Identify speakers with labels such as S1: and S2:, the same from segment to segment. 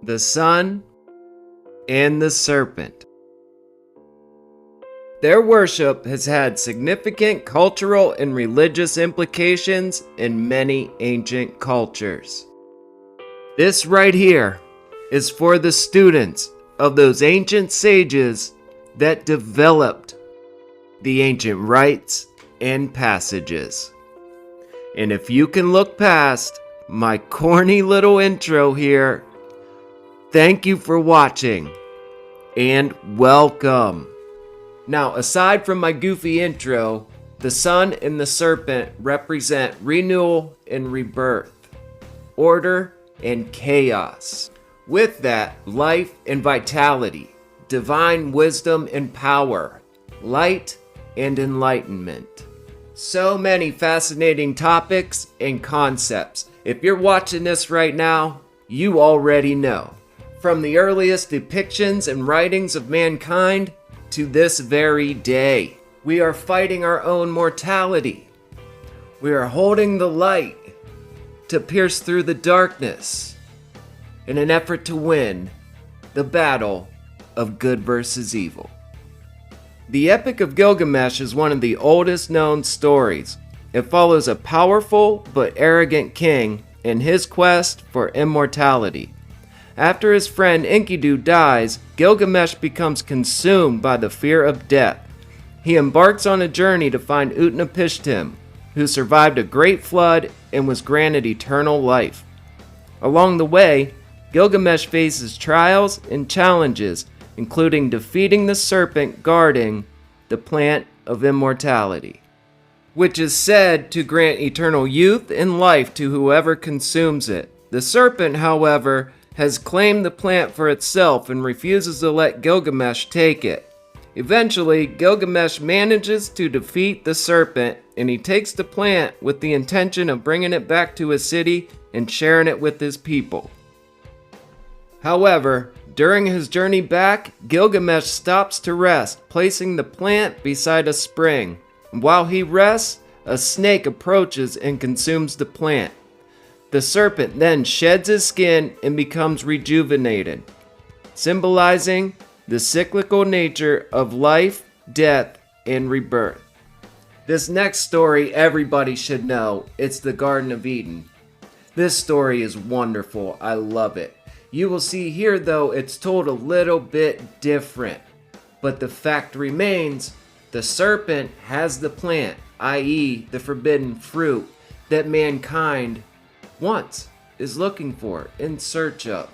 S1: the Sun and the Serpent. Their worship has had significant cultural and religious implications in many ancient cultures. This right here is for the students of those ancient sages that developed the ancient rites and passages. And if you can look past my corny little intro here, thank you for watching and welcome. Now, aside from my goofy intro, the Sun and the Serpent represent renewal and rebirth, order and chaos. With that, life and vitality, divine wisdom and power, light and enlightenment. So many fascinating topics and concepts. If you're watching this right now, you already know. From the earliest depictions and writings of mankind to this very day, we are fighting our own mortality. We are holding the light to pierce through the darkness in an effort to win the battle of good versus evil. The Epic of Gilgamesh is one of the oldest known stories. It follows a powerful but arrogant king in his quest for immortality. After his friend Enkidu dies, Gilgamesh becomes consumed by the fear of death. He embarks on a journey to find Utnapishtim, who survived a great flood and was granted eternal life. Along the way, Gilgamesh faces trials and challenges, including defeating the serpent guarding the plant of immortality, which is said to grant eternal youth and life to whoever consumes it. The serpent, however, has claimed the plant for itself and refuses to let Gilgamesh take it. Eventually, Gilgamesh manages to defeat the serpent, and he takes the plant with the intention of bringing it back to his city and sharing it with his people. However, during his journey back, Gilgamesh stops to rest, placing the plant beside a spring. While he rests, a snake approaches and consumes the plant. The serpent then sheds his skin and becomes rejuvenated, symbolizing the cyclical nature of life, death, and rebirth. This next story everybody should know. It's the Garden of Eden. This story is wonderful. I love it. You will see here, though, it's told a little bit different. But the fact remains, the serpent has the plant, i.e. the forbidden fruit, that mankind wants, is looking for, in search of.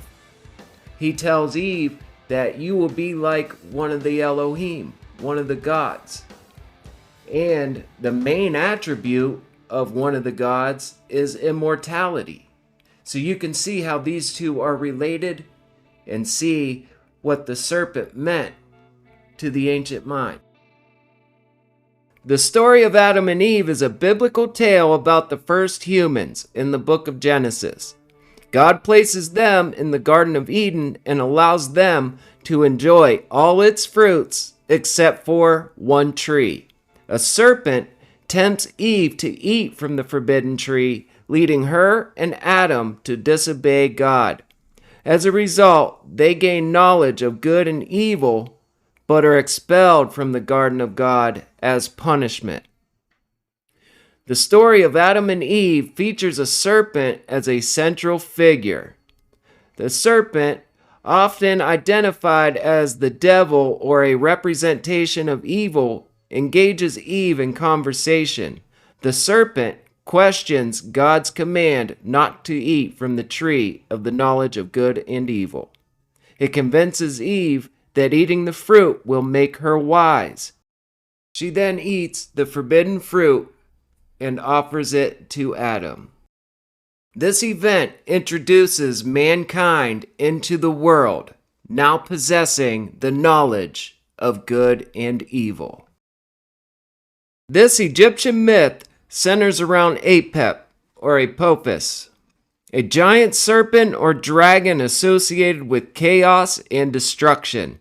S1: He tells Eve that you will be like one of the Elohim, one of the gods. And the main attribute of one of the gods is immortality. So you can see how these two are related and see what the serpent meant to the ancient mind. The story of Adam and Eve is a biblical tale about the first humans in the book of Genesis. God places them in the Garden of Eden and allows them to enjoy all its fruits except for one tree. A serpent tempts Eve to eat from the forbidden tree, leading her and Adam to disobey God. As a result, they gain knowledge of good and evil, but are expelled from the garden of God as punishment. The story of Adam and Eve features a serpent as a central figure. The serpent, often identified as the devil or a representation of evil, engages Eve in conversation. The serpent questions God's command not to eat from the tree of the knowledge of good and evil. It convinces Eve that eating the fruit will make her wise. She then eats the forbidden fruit and offers it to Adam. This event introduces mankind into the world, now possessing the knowledge of good and evil. This Egyptian myth centers around Apep, or Apophis, a giant serpent or dragon associated with chaos and destruction.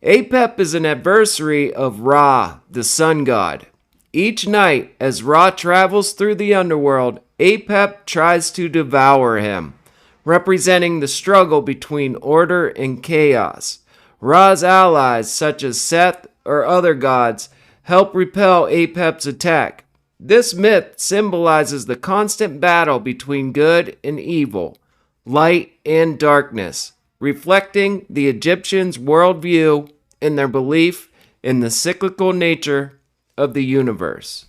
S1: Apep is an adversary of Ra, the sun god. Each night, as Ra travels through the underworld, Apep tries to devour him. representing the struggle between order and chaos. Ra's allies, such as Seth or other gods, help repel Apep's attack. This myth symbolizes the constant battle between good and evil, light and darkness, reflecting the Egyptians' worldview and their belief in the cyclical nature of the universe.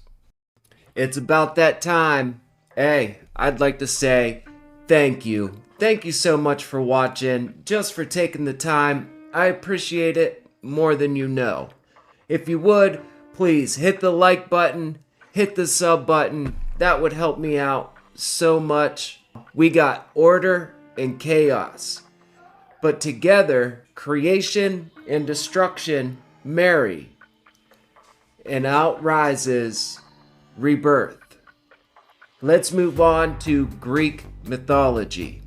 S1: It's about that time. Hey, I'd like to say thank you. Thank you so much for watching, just for taking the time. I appreciate it more than you know. If you would, please hit the like button, hit the sub button. That would help me out so much. We got order and chaos, but together, creation and destruction marry, and out rises rebirth. Let's move on to Greek mythology.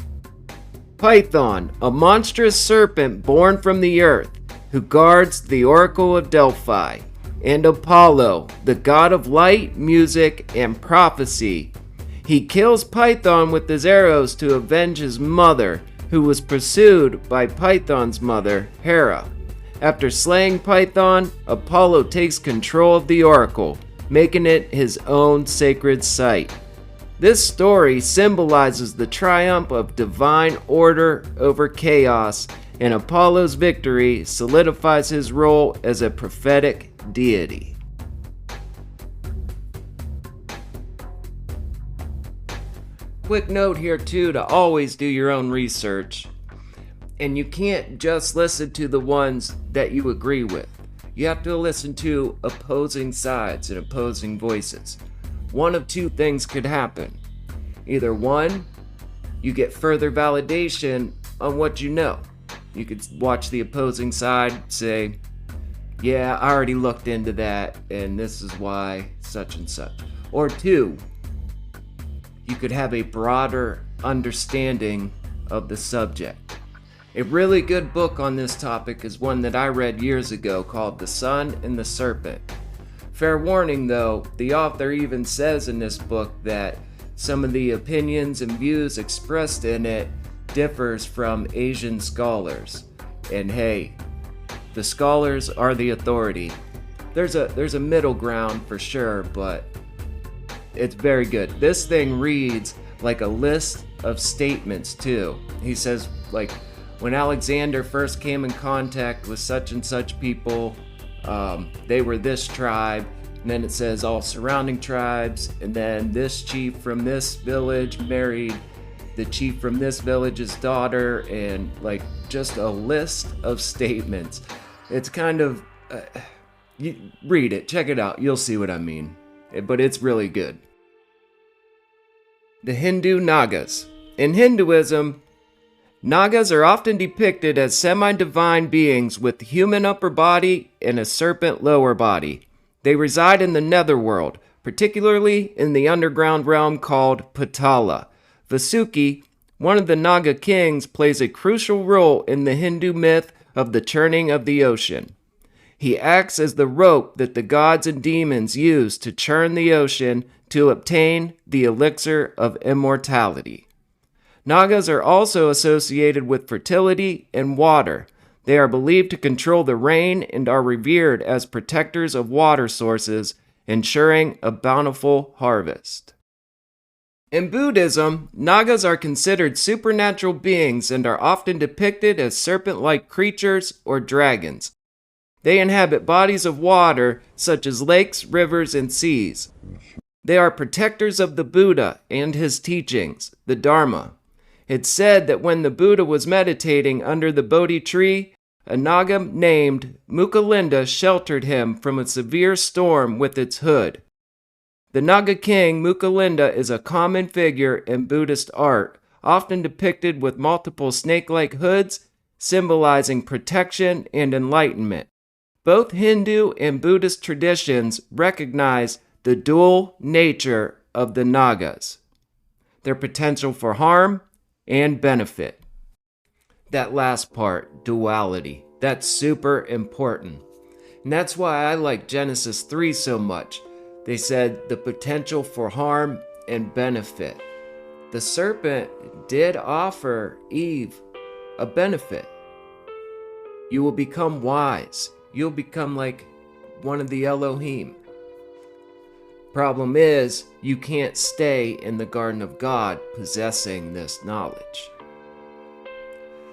S1: Python, a monstrous serpent born from the earth, who guards the Oracle of Delphi, and Apollo, the god of light, music, and prophecy. He kills Python with his arrows to avenge his mother, who was pursued by Python's mother, Hera. After slaying Python, Apollo takes control of the Oracle, making it his own sacred site. This story symbolizes the triumph of divine order over chaos, and Apollo's victory solidifies his role as a prophetic deity. Quick note here too, to always do your own research. And you can't just listen to the ones that you agree with. You have to listen to opposing sides and opposing voices. One of two things could happen. Either one, you get further validation on what you know. You could watch the opposing side, say, yeah, I already looked into that, and this is why such and such. Or two, you could have a broader understanding of the subject. A really good book on this topic is one that I read years ago called The Sun and the Serpent. Fair warning though, the author even says in this book that some of the opinions and views expressed in it differs from Asian scholars. And hey, the scholars are the authority. There's a middle ground for sure, but it's very good. This thing reads like a list of statements too. He says, like, when Alexander first came in contact with such and such people, they were this tribe, and then it says all surrounding tribes, and then this chief from this village married the chief from this village's daughter, and like just a list of statements. It's kind of, you read it, check it out, you'll see what I mean. But it's really good. The Hindu Nagas. In Hinduism, Nagas are often depicted as semi-divine beings with human upper body and a serpent lower body. They reside in the netherworld, particularly in the underground realm called Patala. Vasuki, one of the Naga kings, plays a crucial role in the Hindu myth of the churning of the ocean. He acts as the rope that the gods and demons use to churn the ocean to obtain the elixir of immortality. Nagas are also associated with fertility and water. They are believed to control the rain and are revered as protectors of water sources, ensuring a bountiful harvest. In Buddhism, Nagas are considered supernatural beings and are often depicted as serpent-like creatures or dragons. They inhabit bodies of water such as lakes, rivers, and seas. They are protectors of the Buddha and his teachings, the Dharma. It's said that when the Buddha was meditating under the Bodhi tree, a Naga named Mukalinda sheltered him from a severe storm with its hood. The Naga king Mukalinda is a common figure in Buddhist art, often depicted with multiple snake-like hoods, symbolizing protection and enlightenment. Both Hindu and Buddhist traditions recognize the dual nature of the Nagas, their potential for harm and benefit. That last part, duality, that's super important. And that's why I like Genesis 3 so much. They said the potential for harm and benefit. the serpent did offer Eve a benefit. You will become wise. You'll become like one of the Elohim. Problem is, you can't stay in the Garden of God possessing this knowledge.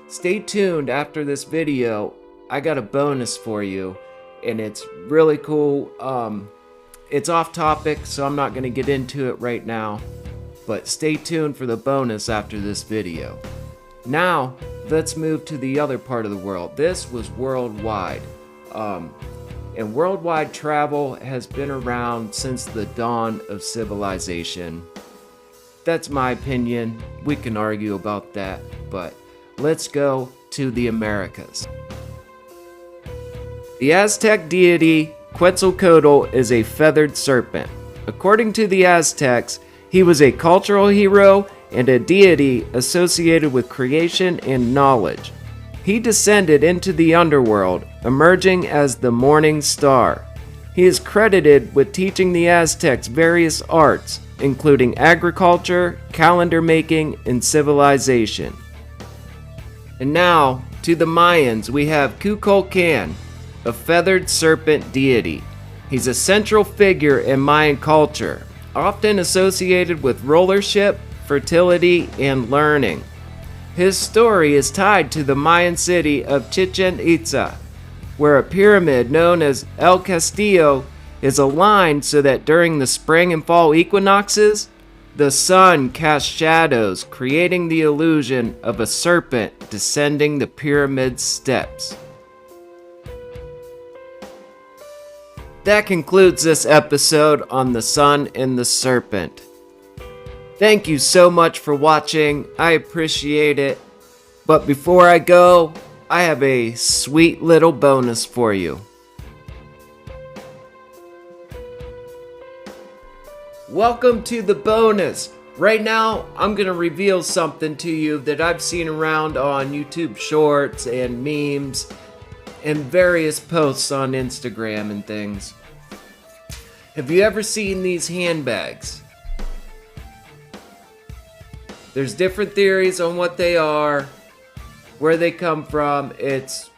S1: Stay tuned after this video. I got a bonus for you, and it's really cool. It's off topic, so I'm not going to get into it right now, but stay tuned for the bonus after this video. Now, let's move to the other part of the world. This was worldwide. And worldwide travel has been around since the dawn of civilization. That's my opinion. We can argue about that, but let's go to the Americas. The Aztec deity Quetzalcoatl is a feathered serpent. According to the Aztecs, he was a cultural hero and a deity associated with creation and knowledge. He descended into the underworld, emerging as the morning star. He is credited with teaching the Aztecs various arts, including agriculture, calendar making, and civilization. And now, to the Mayans, we have Kukulkan, a feathered serpent deity. He's a central figure in Mayan culture, often associated with rulership, fertility, and learning. His story is tied to the Mayan city of Chichen Itza, where a pyramid known as El Castillo is aligned so that during the spring and fall equinoxes, the sun casts shadows, creating the illusion of a serpent descending the pyramid's steps. That concludes this episode on the Sun and the Serpent. Thank you so much for watching. I appreciate it. But before I go, I have a sweet little bonus for you. Welcome to the bonus. Right now, I'm going to reveal something to you that I've seen around on YouTube Shorts and memes and various posts on Instagram and things. Have you ever seen these handbags? There's different theories on what they are, where they come from. It's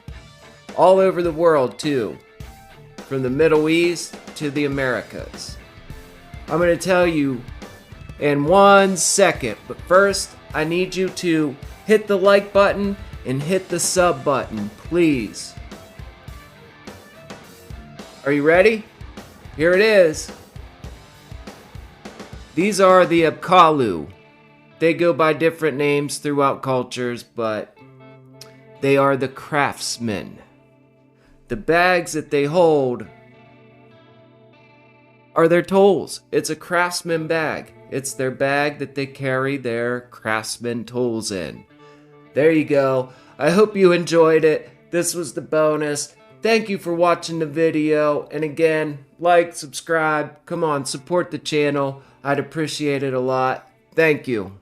S1: all over the world too, from the Middle East to the Americas. I'm going to tell you in 1 second, but first I need you to hit the like button and hit the sub button, please. Are you ready? Here it is. These are the Apkalu. They go by different names throughout cultures, but they are the craftsmen. The bags that they hold are their tools. It's a craftsman bag. It's their bag that they carry their craftsman tools in. There you go. I hope you enjoyed it. This was the bonus. Thank you for watching the video. And again, like, subscribe. Come on, support the channel. I'd appreciate it a lot. Thank you.